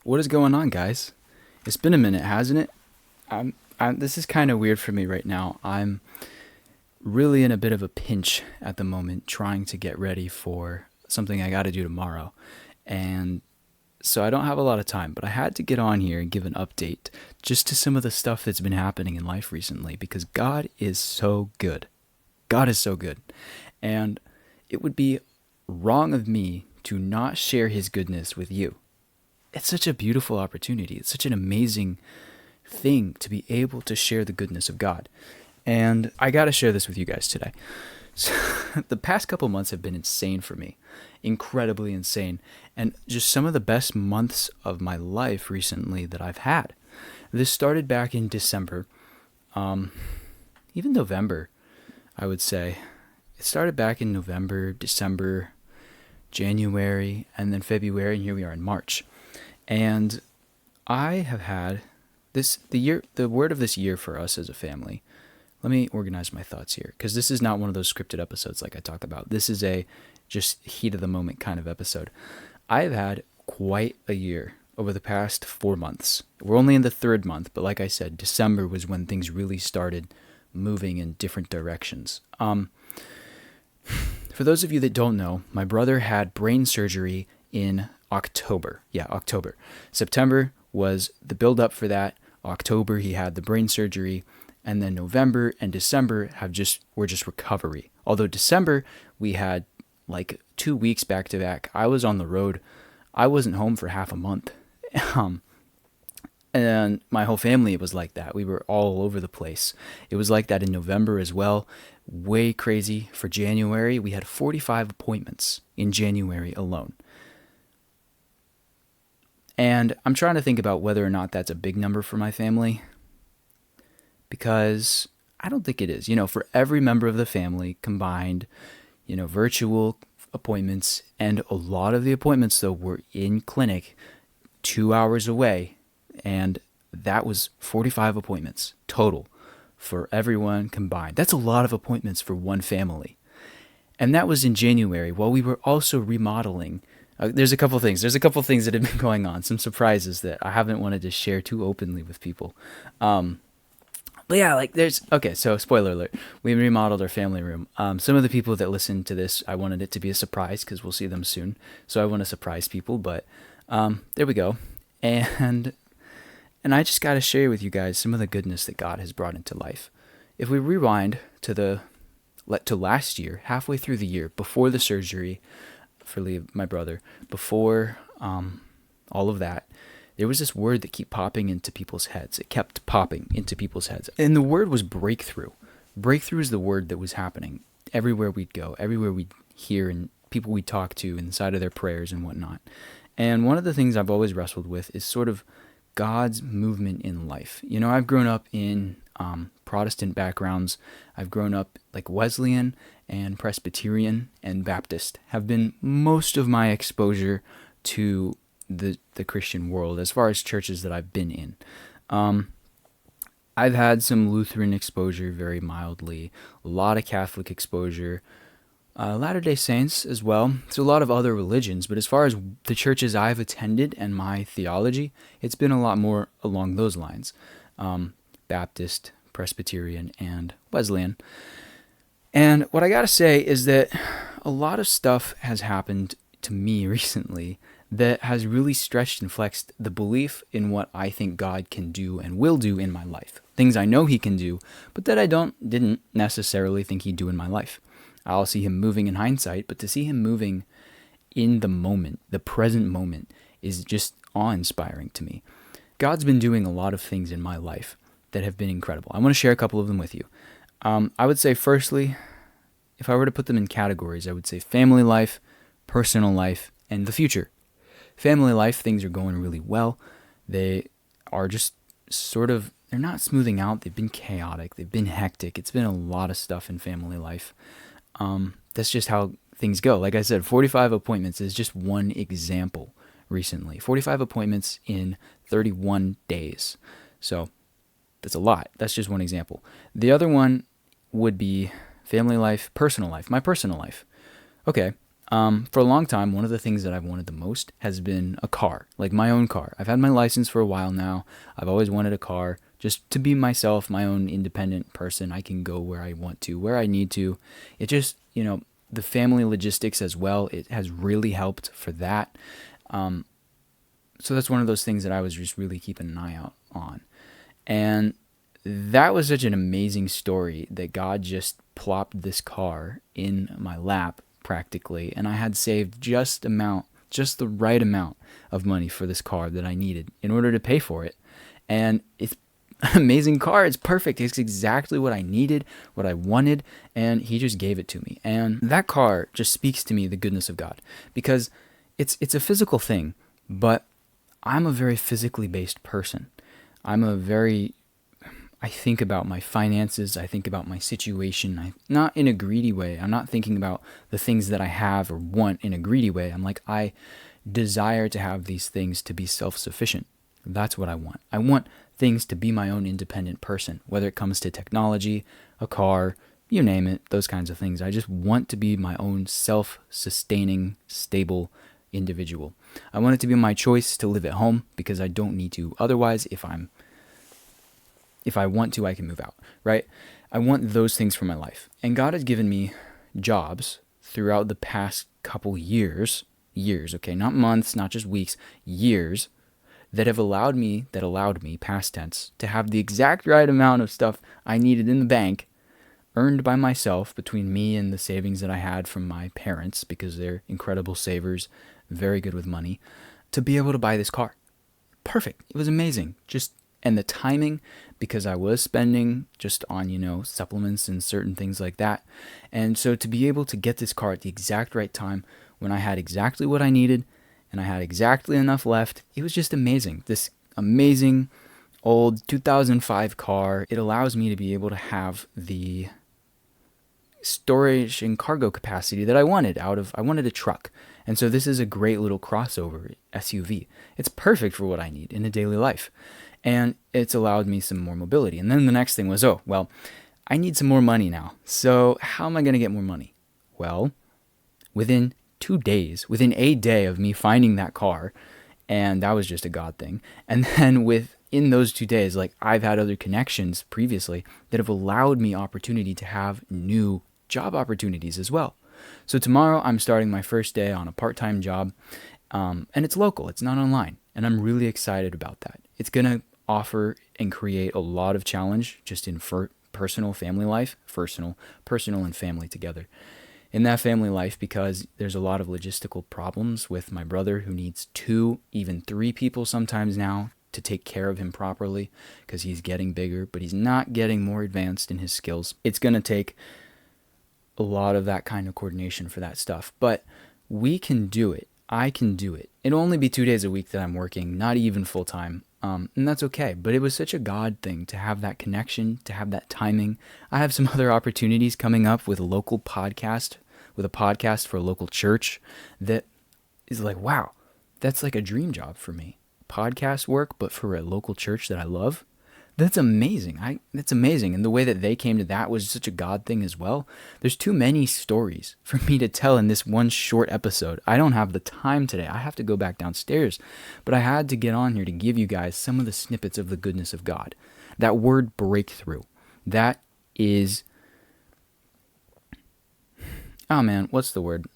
What is going on, guys? It's been a minute, hasn't it? This is kind of weird for me right now. I'm really in a bit of a pinch at the moment, trying to get ready for something I got to do tomorrow. And so I don't have a lot of time, but I had to get on here and give an update just to some of the stuff that's been happening in life recently because God is so good. God is so good. And it would be wrong of me to not share his goodness with you. It's such a beautiful opportunity. It's such an amazing thing to be able to share the goodness of God. And I got to share this with you guys today. So, the past couple months have been insane for me, incredibly insane, and just some of the best months of my life recently that I've had. This started back in December, even November, I would say. It started back in November, December, January, and then February, and here we are in March. And I have had the word of this year for us as a family. Let me organize my thoughts here, because this is not one of those scripted episodes like I talked about. This is a just heat of the moment kind of episode. I've had quite a year over the past 4 months. We're only in the third month, but like I said, December was when things really started moving in different directions. For those of you that don't know, my brother had brain surgery in October. Yeah, October. September was the build up for that. October, he had the brain surgery. And then November and December were just recovery. Although December, we had like 2 weeks back to back. I was on the road. I wasn't home for half a month. And my whole family was like that. We were all over the place. It was like that in November as well. Way crazy. For January, we had 45 appointments in January alone. And I'm trying to think about whether or not that's a big number for my family, because I don't think it is. For every member of the family combined, virtual appointments, and a lot of the appointments, though, were in clinic 2 hours away, and that was 45 appointments total for everyone combined. That's a lot of appointments for one family. And that was in January, while we were also remodeling. There's a couple things that have been going on, some surprises that I haven't wanted to share too openly with people. But yeah, so spoiler alert, we remodeled our family room. Some of the people that listen to this, I wanted it to be a surprise because we'll see them soon. So I want to surprise people, but there we go. And I just got to share with you guys some of the goodness that God has brought into life. If we rewind to last year, halfway through the year, before the surgery for Lee, my brother, before all of that, there was this word that kept popping into people's heads. It kept popping into people's heads. And the word was breakthrough. Breakthrough is the word that was happening everywhere we'd go, everywhere we'd hear, and people we'd talk to inside of their prayers and whatnot. And one of the things I've always wrestled with is sort of God's movement in life. I've grown up in Protestant backgrounds. I've grown up like Wesleyan and Presbyterian and Baptist have been most of my exposure to the Christian world as far as churches that I've been in. I've had some Lutheran exposure very mildly, a lot of Catholic exposure, Latter-day Saints as well. So a lot of other religions, but as far as the churches I've attended and my theology, it's been a lot more along those lines. Baptist, Presbyterian, and Wesleyan. And what I gotta say is that a lot of stuff has happened to me recently that has really stretched and flexed the belief in what I think God can do and will do in my life. Things I know he can do, but that I didn't necessarily think he'd do in my life. I'll see him moving in hindsight, but to see him moving in the moment, the present moment, is just awe-inspiring to me. God's been doing a lot of things in my life that have been incredible. I want to share a couple of them with you. I would say, firstly, if I were to put them in categories, I would say family life, personal life, and the future. Family life, things are going really well. They are just they're not smoothing out. They've been chaotic. They've been hectic. It's been a lot of stuff in family life. That's just how things go. Like I said, 45 appointments is just one example recently. 45 appointments in 31 days. So that's a lot. That's just one example. The other one would be family life, personal life, my personal life. Okay, For a long time, one of the things that I've wanted the most has been a car, like my own car. I've had my license for a while now. I've always wanted a car just to be myself, my own independent person. I can go where I want to, where I need to. It just, the family logistics as well, it has really helped for that. So that's one of those things that I was just really keeping an eye out on. And that was such an amazing story that God just plopped this car in my lap practically, and I had saved just the right amount of money for this car that I needed in order to pay for it. And it's an amazing car. It's perfect. It's exactly what I needed, what I wanted, and he just gave it to me. And that car just speaks to me the goodness of God, because it's a physical thing, but I'm a very physically based person. I think about my finances. I think about my situation. Not in a greedy way. I'm not thinking about the things that I have or want in a greedy way. I'm like, I desire to have these things to be self-sufficient. That's what I want. I want things to be my own independent person, whether it comes to technology, a car, you name it, those kinds of things. I just want to be my own self-sustaining, stable individual. I want it to be my choice to live at home because I don't need to. Otherwise, if I want to, I can move out, right? I want those things for my life. And God has given me jobs throughout the past couple years, okay, not months, not just weeks, years, that allowed me, past tense, to have the exact right amount of stuff I needed in the bank, earned by myself between me and the savings that I had from my parents, because they're incredible savers, very good with money, to be able to buy this car. Perfect. It was amazing. And the timing, because I was spending just on, supplements and certain things like that. And so to be able to get this car at the exact right time when I had exactly what I needed and I had exactly enough left, it was just amazing. This amazing old 2005 car, it allows me to be able to have the storage and cargo capacity that I wanted I wanted a truck. And so this is a great little crossover SUV. It's perfect for what I need in a daily life. And it's allowed me some more mobility. And then the next thing was, I need some more money now. So how am I going to get more money? Well, within a day of me finding that car, and that was just a God thing. And then within those 2 days, I've had other connections previously that have allowed me opportunity to have new job opportunities as well. So tomorrow I'm starting my first day on a part-time job, and it's local. It's not online. And I'm really excited about that. It's going to offer and create a lot of challenge just in personal family life, personal and family together. In that family life, because there's a lot of logistical problems with my brother who needs 2, even 3 people sometimes now to take care of him properly because he's getting bigger, but he's not getting more advanced in his skills. It's going to take a lot of that kind of coordination for that stuff, but we can do it. I can do it. It'll only be 2 days a week that I'm working, not even full time. And that's okay. But it was such a God thing to have that connection, to have that timing. I have some other opportunities coming up with a podcast for a local church that is like, wow, that's like a dream job for me. Podcast work, but for a local church that I love. That's amazing. That's amazing. And the way that they came to that was such a God thing as well. There's too many stories for me to tell in this one short episode. I don't have the time today. I have to go back downstairs. But I had to get on here to give you guys some of the snippets of the goodness of God. That word breakthrough. That is... Oh man, what's the word?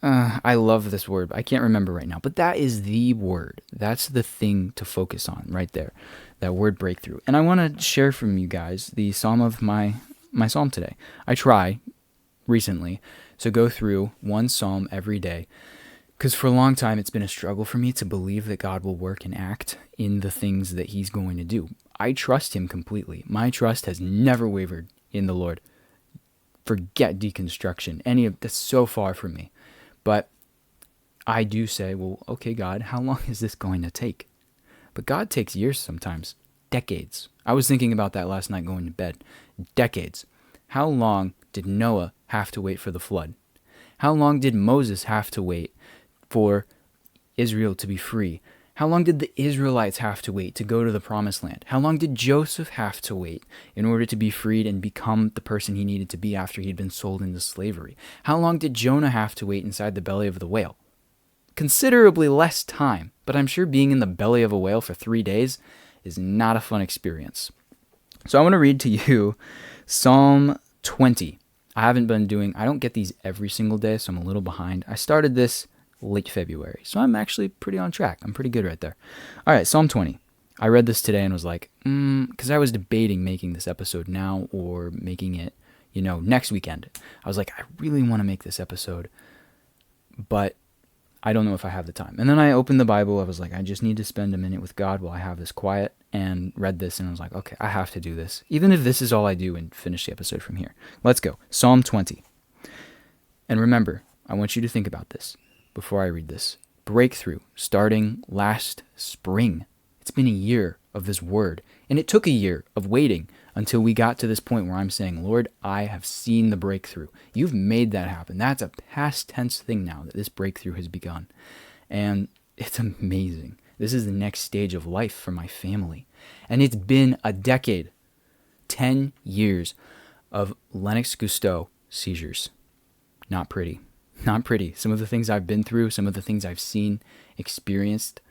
I love this word. I can't remember right now, but that is the word. That's the thing to focus on right there. That word breakthrough. And I want to share from you guys the psalm of my psalm today. I try recently to go through one psalm every day because for a long time it's been a struggle for me to believe that God will work and act in the things that he's going to do. I trust him completely. My trust has never wavered in the Lord. Forget deconstruction. That's so far from me. But I do say, well, okay, God, how long is this going to take? But God takes years sometimes, decades. I was thinking about that last night going to bed. Decades. How long did Noah have to wait for the flood? How long did Moses have to wait for Israel to be free? How long did the Israelites have to wait to go to the promised land? How long did Joseph have to wait in order to be freed and become the person he needed to be after he'd been sold into slavery? How long did Jonah have to wait inside the belly of the whale? Considerably less time, but I'm sure being in the belly of a whale for 3 days is not a fun experience. So I want to read to you Psalm 20. I don't get these every single day, so I'm a little behind. I started this late February, so I'm actually pretty on track. I'm pretty good right there. All right, Psalm 20. I read this today and was like, because I was debating making this episode now or making it, next weekend. I was like, I really want to make this episode, but I don't know if I have the time. And then I opened the Bible. I was like, I just need to spend a minute with God while I have this quiet, and read this, and I was like, okay, I have to do this, even if this is all I do, and finish the episode from here. Let's go. Psalm 20. And remember, I want you to think about this before I read this. Breakthrough starting last spring. It's been a year of this word, and it took a year of waiting until we got to this point where I'm saying, Lord, I have seen the breakthrough. You've made that happen. That's a past tense thing now that this breakthrough has begun. And it's amazing. This is the next stage of life for my family. And it's been a decade, 10 years of Lennox-Gastaut seizures. Not pretty. Not pretty. Some of the things I've been through, some of the things I've seen, experienced,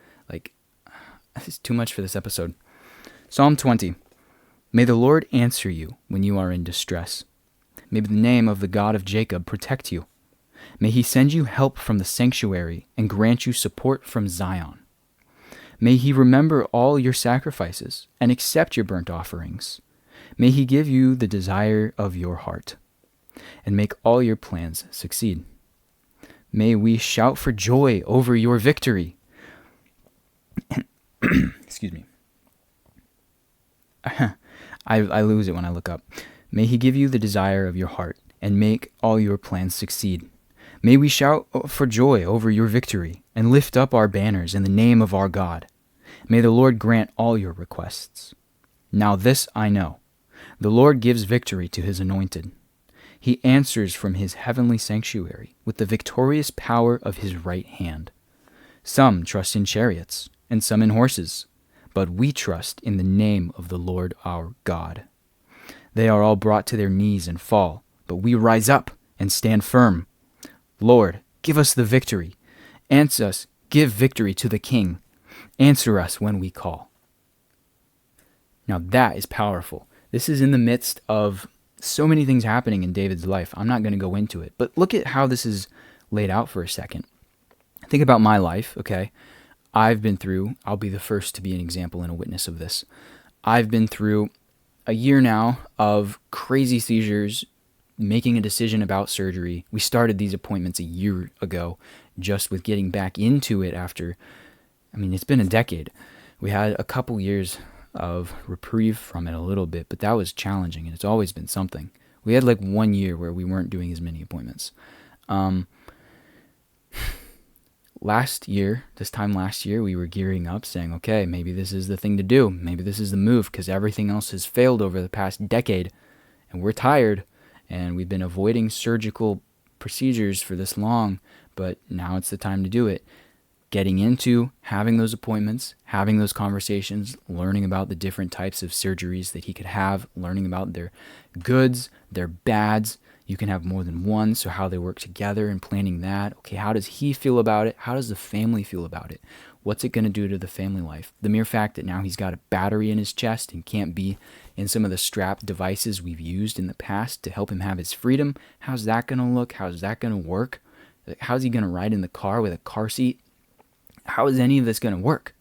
it's too much for this episode. Psalm 20. May the Lord answer you when you are in distress. May the name of the God of Jacob protect you. May he send you help from the sanctuary and grant you support from Zion. May he remember all your sacrifices and accept your burnt offerings. May he give you the desire of your heart and make all your plans succeed. May we shout for joy over your victory. Excuse me. I lose it when I look up. May he give you the desire of your heart and make all your plans succeed. May we shout for joy over your victory and lift up our banners in the name of our God. May the Lord grant all your requests. Now this I know. The Lord gives victory to his anointed. He answers from his heavenly sanctuary with the victorious power of his right hand. Some trust in chariots and some in horses, but we trust in the name of the Lord our God. They are all brought to their knees and fall, but we rise up and stand firm. Lord, give us the victory. Answer us, give victory to the King. Answer us when we call. Now that is powerful. This is in the midst of so many things happening in David's life. I'm not going to go into it, but look at how this is laid out for a second. Think about my life, okay? I'll be the first to be an example and a witness of this. I've been through a year now of crazy seizures, making a decision about surgery. We started these appointments a year ago, just with getting back into it after, it's been a decade. We had a couple years of reprieve from it a little bit, but that was challenging, and it's always been something. We had 1 year where we weren't doing as many appointments. This time last year, we were gearing up saying, okay, maybe this is the thing to do. Maybe this is the move, because everything else has failed over the past decade, and we're tired, and we've been avoiding surgical procedures for this long, but now it's the time to do it. Getting into having those appointments, having those conversations, learning about the different types of surgeries that he could have, learning about their goods, their bads. You can have more than one, so how they work together and planning that. Okay, how does he feel about it? How does the family feel about it? What's it going to do to the family life? The mere fact that now he's got a battery in his chest and can't be in some of the strap devices we've used in the past to help him have his freedom. How's that going to look? How's that going to work? How's he going to ride in the car with a car seat? How is any of this going to work?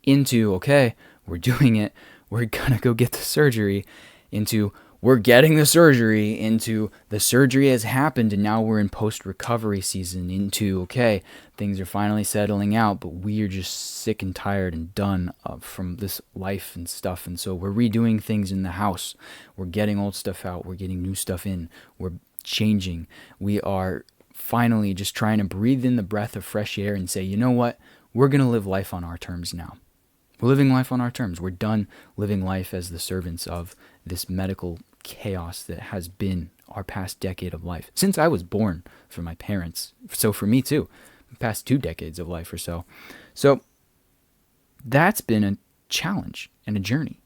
Into, okay, we're doing it. We're going to go get the surgery. Into, we're getting the surgery. Into, the surgery has happened and now we're in post-recovery season. Into, okay, things are finally settling out, but we are just sick and tired and done from this life and stuff. And so we're redoing things in the house. We're getting old stuff out. We're getting new stuff in. We're changing. We are finally just trying to breathe in the breath of fresh air and say, you know what? We're going to live life on our terms now. We're living life on our terms. We're done living life as the servants of this medical chaos that has been our past decade of life. Since I was born for my parents. So for me too, the past 2 decades of life or so. So That's been a challenge and a journey.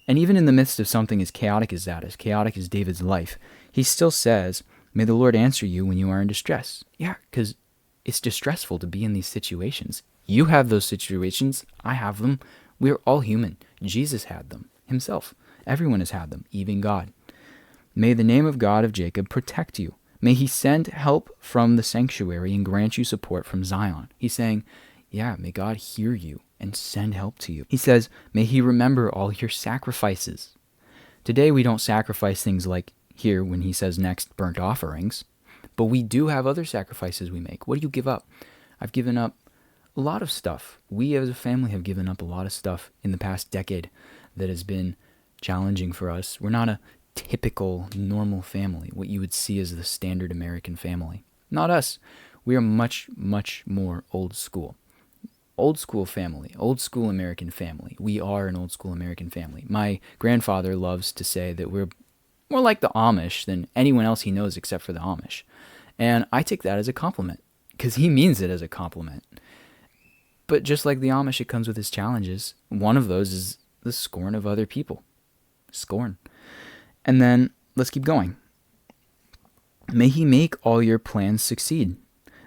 And even in the midst of something as chaotic as that, as chaotic as David's life, he still says, may the Lord answer you when you are in distress. Yeah, because it's distressful to be in these situations. You have those situations. I have them. We're all human. Jesus had them himself. Everyone has had them, even God. May the name of God of Jacob protect you. May he send help from the sanctuary and grant you support from Zion. He's saying, yeah, may God hear you and send help to you. He says, may he remember all your sacrifices. Today we don't sacrifice things like here when he says next, burnt offerings, but we do have other sacrifices we make. What do you give up? I've given up a lot of stuff. We as a family have given up a lot of stuff in the past decade that has been challenging for us. We're not a typical normal family, what you would see as the standard American family. Not us. We are much, much more old school. Old school family, old school American family. We are an old school American family. My grandfather loves to say that we're more like the Amish than anyone else he knows except for the Amish. And I take that as a compliment because he means it as a compliment. But just like the Amish, it comes with its challenges. One of those is the scorn of other people. Scorn. And then let's keep going. May he make all your plans succeed.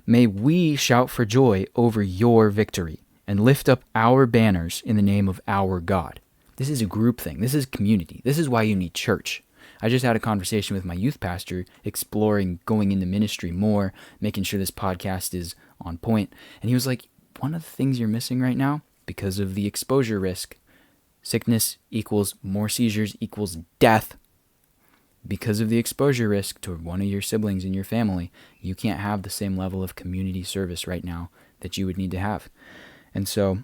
May we shout for joy over your victory and lift up our banners in the name of our God. This is a group thing. This is community. This is why you need church. I just had a conversation with my youth pastor exploring going into ministry more, making sure this podcast is on point. And he was like, one of the things you're missing right now, because of the exposure risk, sickness equals more seizures equals death. Because of the exposure risk to one of your siblings in your family, you can't have the same level of community service right now that you would need to have. And so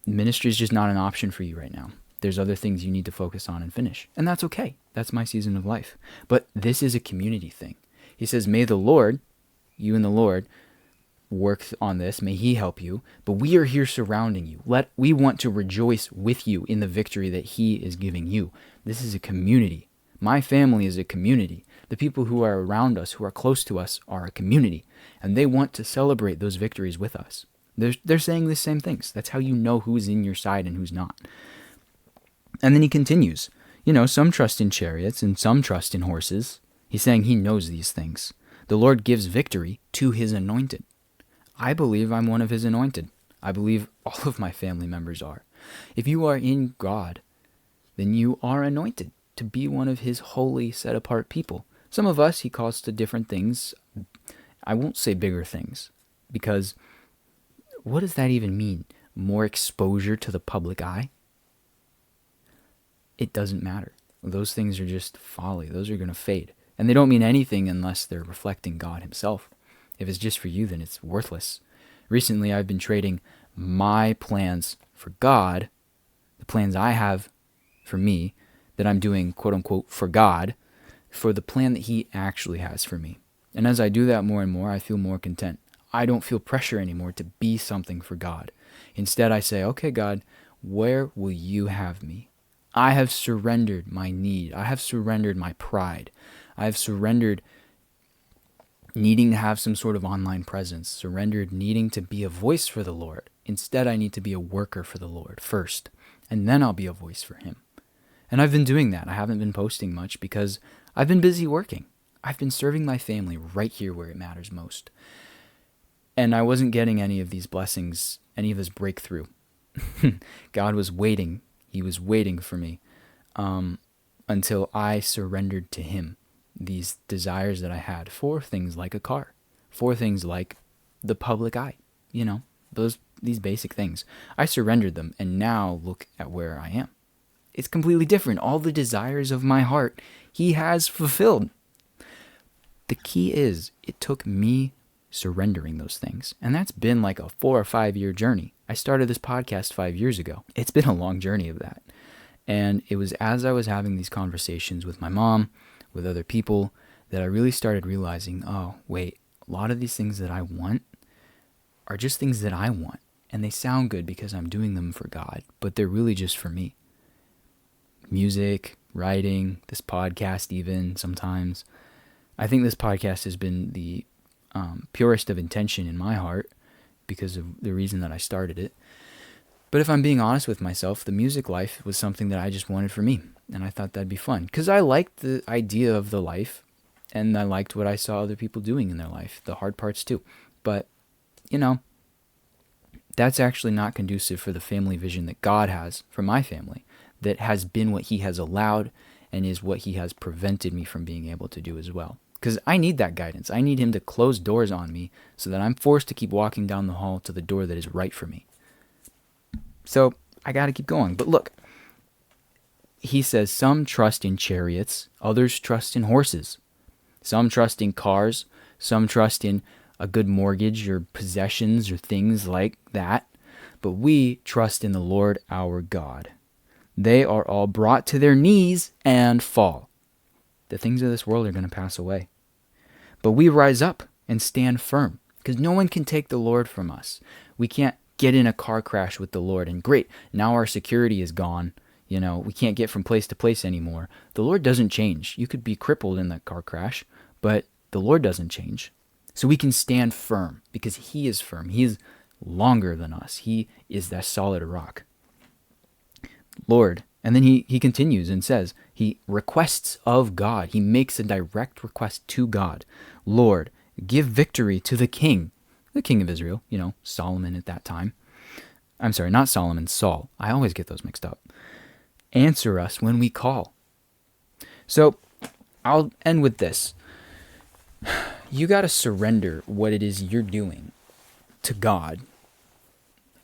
ministry is just not an option for you right now. There's other things you need to focus on and finish. And that's okay. That's my season of life. But this is a community thing. He says, may the Lord, you and the Lord, work on this. May he help you. But we are here surrounding you. We want to rejoice with you in the victory that he is giving you. This is a community. My family is a community. The people who are around us, who are close to us, are a community. And they want to celebrate those victories with us. They're saying the same things. That's how you know who's in your side and who's not. And then he continues. Some trust in chariots and some trust in horses. He's saying he knows these things. The Lord gives victory to his anointed. I believe I'm one of his anointed. I believe all of my family members are. If you are in God, then you are anointed to be one of his holy, set-apart people. Some of us he calls to different things. I won't say bigger things, because what does that even mean? More exposure to the public eye? It doesn't matter. Those things are just folly. Those are going to fade. And they don't mean anything unless they're reflecting God himself. If it's just for you, then it's worthless. Recently, I've been trading my plans for God, the plans I have for me, that I'm doing, quote unquote, for God, for the plan that he actually has for me. And as I do that more and more, I feel more content. I don't feel pressure anymore to be something for God. Instead, I say, okay, God, where will you have me? I have surrendered my need. I have surrendered my pride. I have surrendered needing to have some sort of online presence, surrendered needing to be a voice for the Lord. Instead, I need to be a worker for the Lord first, and then I'll be a voice for him. And I've been doing that. I haven't been posting much because I've been busy working. I've been serving my family right here where it matters most. And I wasn't getting any of these blessings, any of this breakthrough. God was waiting. He was waiting for me until I surrendered to him these desires that I had for things like a car, for things like the public eye, these basic things. I surrendered them, and now look at where I am. It's completely different. All the desires of my heart, he has fulfilled. The key is, it took me surrendering those things. And that's been like a 4 or 5 year journey. I started this podcast 5 years ago. It's been a long journey of that. And it was as I was having these conversations with my mom, with other people, that I really started realizing, oh, wait, a lot of these things that I want are just things that I want. And they sound good because I'm doing them for God, but they're really just for me. Music, writing, this podcast even sometimes. I think this podcast has been the purest of intention in my heart because of the reason that I started it. But if I'm being honest with myself, the music life was something that I just wanted for me. And I thought that'd be fun. Because I liked the idea of the life. And I liked what I saw other people doing in their life. The hard parts too. But, you know, that's actually not conducive for the family vision that God has for my family. That has been what he has allowed and is what he has prevented me from being able to do as well. Because I need that guidance. I need him to close doors on me so that I'm forced to keep walking down the hall to the door that is right for me. So I got to keep going. But look, he says some trust in chariots, others trust in horses. Some trust in cars, some trust in a good mortgage or possessions or things like that. But we trust in the Lord our God. They are all brought to their knees and fall. The things of this world are going to pass away. But we rise up and stand firm because no one can take the Lord from us. We can't get in a car crash with the Lord and great, now our security is gone. You know, we can't get from place to place anymore. The Lord doesn't change. You could be crippled in that car crash, but the Lord doesn't change. So we can stand firm because he is firm. He is longer than us. He is that solid rock. Lord, and then he continues and says, he requests of God. He makes a direct request to God. Lord, give victory to the king of Israel, you know, Solomon at that time. I'm sorry, not Solomon, Saul. I always get those mixed up. Answer us when we call. So I'll end with this. You got to surrender what it is you're doing to God,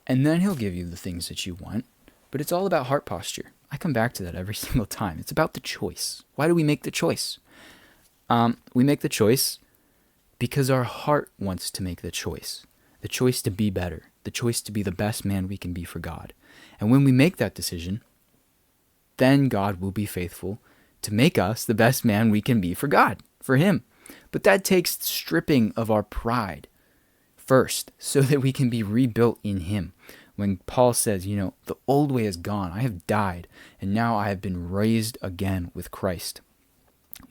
and then he'll give you the things that you want. But it's all about heart posture. I come back to that every single time. It's about the choice. Why do we make the choice? We make the choice because our heart wants to make the choice to be better, the choice to be the best man we can be for God. And when we make that decision, then God will be faithful to make us the best man we can be for God, for him. But that takes stripping of our pride first so that we can be rebuilt in him. When Paul says, you know, the old way is gone, I have died, and now I have been raised again with Christ.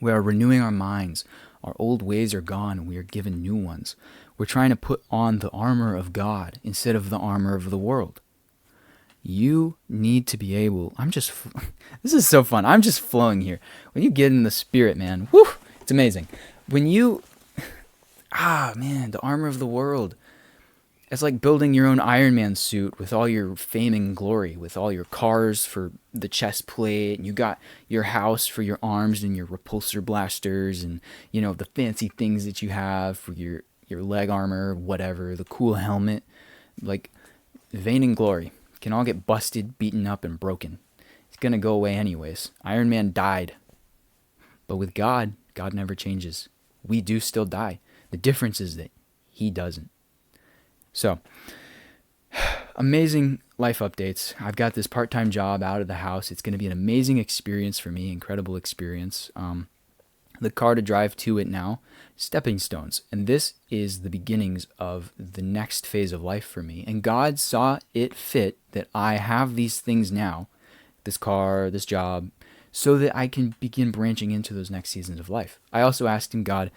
We are renewing our minds. Our old ways are gone, and we are given new ones. We're trying to put on the armor of God instead of the armor of the world. You need to be able, this is so fun. I'm just flowing here. When you get in the spirit, man, whew, it's amazing. When you, the armor of the world. It's like building your own Iron Man suit with all your fame and glory, with all your cars for the chest plate, and you got your house for your arms and your repulsor blasters, and you know the fancy things that you have for your leg armor, whatever, the cool helmet. Like vain and glory can all get busted, beaten up, and broken. It's gonna go away anyways. Iron Man died, but with God, God never changes. We do still die. The difference is that he doesn't. So, amazing life updates. I've got this part-time job out of the house. It's going to be an amazing experience for me, incredible experience. The car to drive to it now, stepping stones. And this is the beginnings of the next phase of life for me. And God saw it fit that I have these things now, this car, this job, so that I can begin branching into those next seasons of life. I also asked him, God,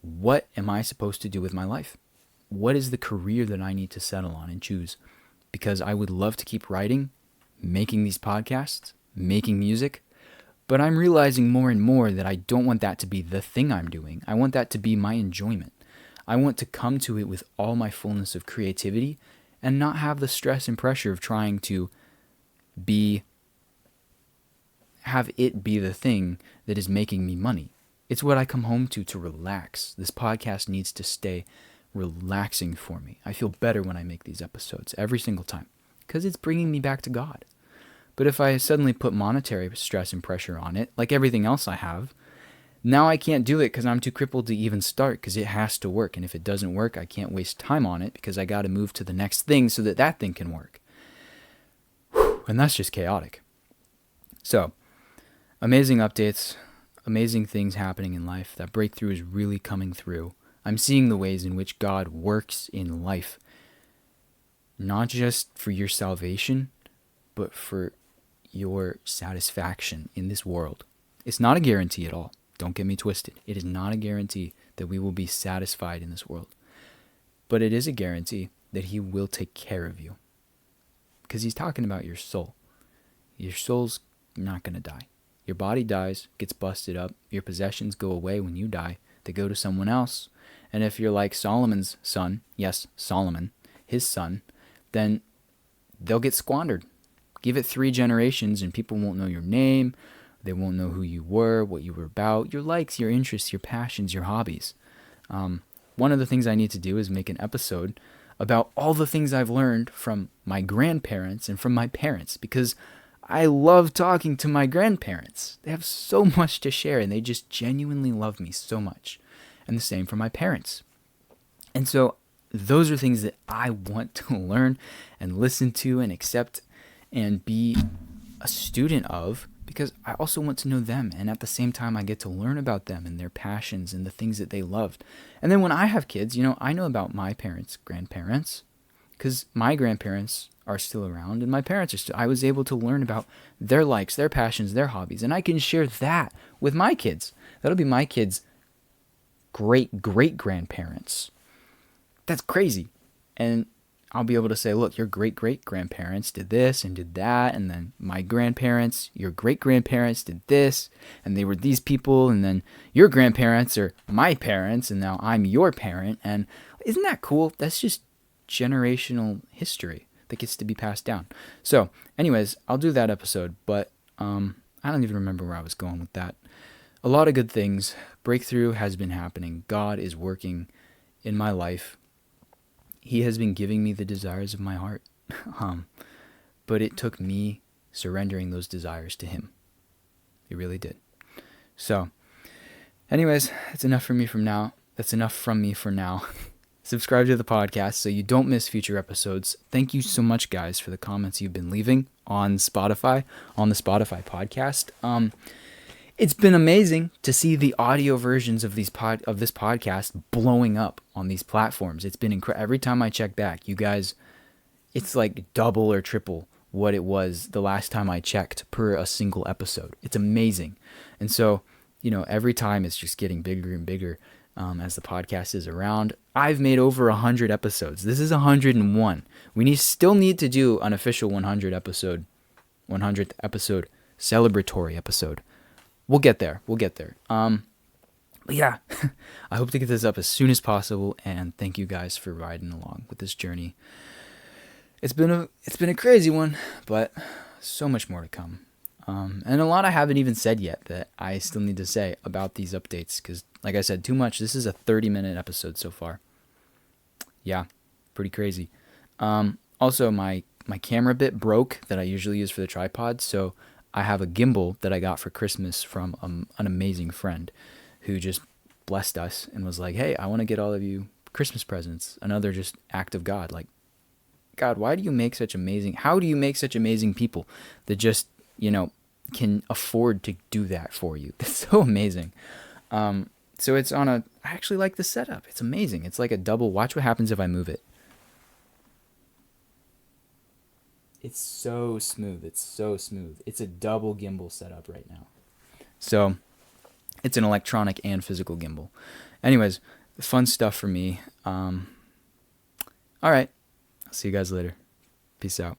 what am I supposed to do with my life? What is the career that I need to settle on and choose? Because I would love to keep writing, making these podcasts, making music, but I'm realizing more and more that I don't want that to be the thing I'm doing. I want that to be my enjoyment. I want to come to it with all my fullness of creativity and not have the stress and pressure of trying to have it be the thing that is making me money. It's what I come home to relax. This podcast needs to stay relaxing for me. I feel better when I make these episodes every single time because it's bringing me back to God. But if I suddenly put monetary stress and pressure on it, like everything else I have, now I can't do it because I'm too crippled to even start because it has to work. And if it doesn't work, I can't waste time on it because I got to move to the next thing so that that thing can work. And that's just chaotic. So, amazing updates, amazing things happening in life. That breakthrough is really coming through. I'm seeing the ways in which God works in life, not just for your salvation, but for your satisfaction in this world. It's not a guarantee at all. Don't get me twisted. It is not a guarantee that we will be satisfied in this world. But it is a guarantee that he will take care of you. because he's talking about your soul. Your soul's not going to die. Your body dies, gets busted up. Your possessions go away when you die. They go to someone else. And if you're like Solomon's son, yes, Solomon, his son, then they'll get squandered. Give it 3 generations and people won't know your name. They won't know who you were, what you were about, your likes, your interests, your passions, your hobbies. One of the things I need to do is make an episode about all the things I've learned from my grandparents and from my parents, because I love talking to my grandparents. They have so much to share and they just genuinely love me so much. And the same for my parents. And so those are things that I want to learn and listen to and accept and be a student of, because I also want to know them. And at the same time, I get to learn about them and their passions and the things that they loved. And then when I have kids, I know about my parents, grandparents, because my grandparents are still around and my parents are still. I was able to learn about their likes, their passions, their hobbies, and I can share that with my kids. That'll be my kids' great-great-grandparents. That's crazy. And I'll be able to say, look, your great-great-grandparents did this and did that, and then my grandparents, your great-grandparents did this, and they were these people, and then your grandparents are my parents, and now I'm your parent. And isn't that cool? That's just generational history that gets to be passed down. So anyways, I'll do that episode, but I don't even remember where I was going with that. A lot of good things. Breakthrough has been happening. God is working in my life. He has been giving me the desires of my heart. But it took me surrendering those desires to him. It really did. So anyways, that's enough from me from now. That's enough from me for now. Subscribe to the podcast so you don't miss future episodes. Thank you so much, guys, for the comments you've been leaving on Spotify, on the Spotify podcast. It's been amazing to see the audio versions of this podcast blowing up on these platforms. It's been incredible. Every time I check back, you guys, it's like double or triple what it was the last time I checked per a single episode. It's amazing. And so, every time it's just getting bigger and bigger as the podcast is around. I've made over 100 episodes. This is 101. We still need to do an official 100th episode celebratory episode. We'll get there. But yeah, I hope to get this up as soon as possible, and thank you guys for riding along with this journey. It's been a crazy one, but so much more to come. And a lot I haven't even said yet that I still need to say about these updates, because like I said, too much. This is a 30-minute episode so far. Yeah, pretty crazy. Also, my camera bit broke that I usually use for the tripod, so I have a gimbal that I got for Christmas from an amazing friend who just blessed us and was like, hey, I want to get all of you Christmas presents. Another just act of God. Like, God, how do you make such amazing people that just, can afford to do that for you? That's so amazing. So it's I actually like the setup. It's amazing. It's like a double. Watch what happens if I move it. It's so smooth. It's a double gimbal setup right now. So it's an electronic and physical gimbal. Anyways, fun stuff for me. All right. I'll see you guys later. Peace out.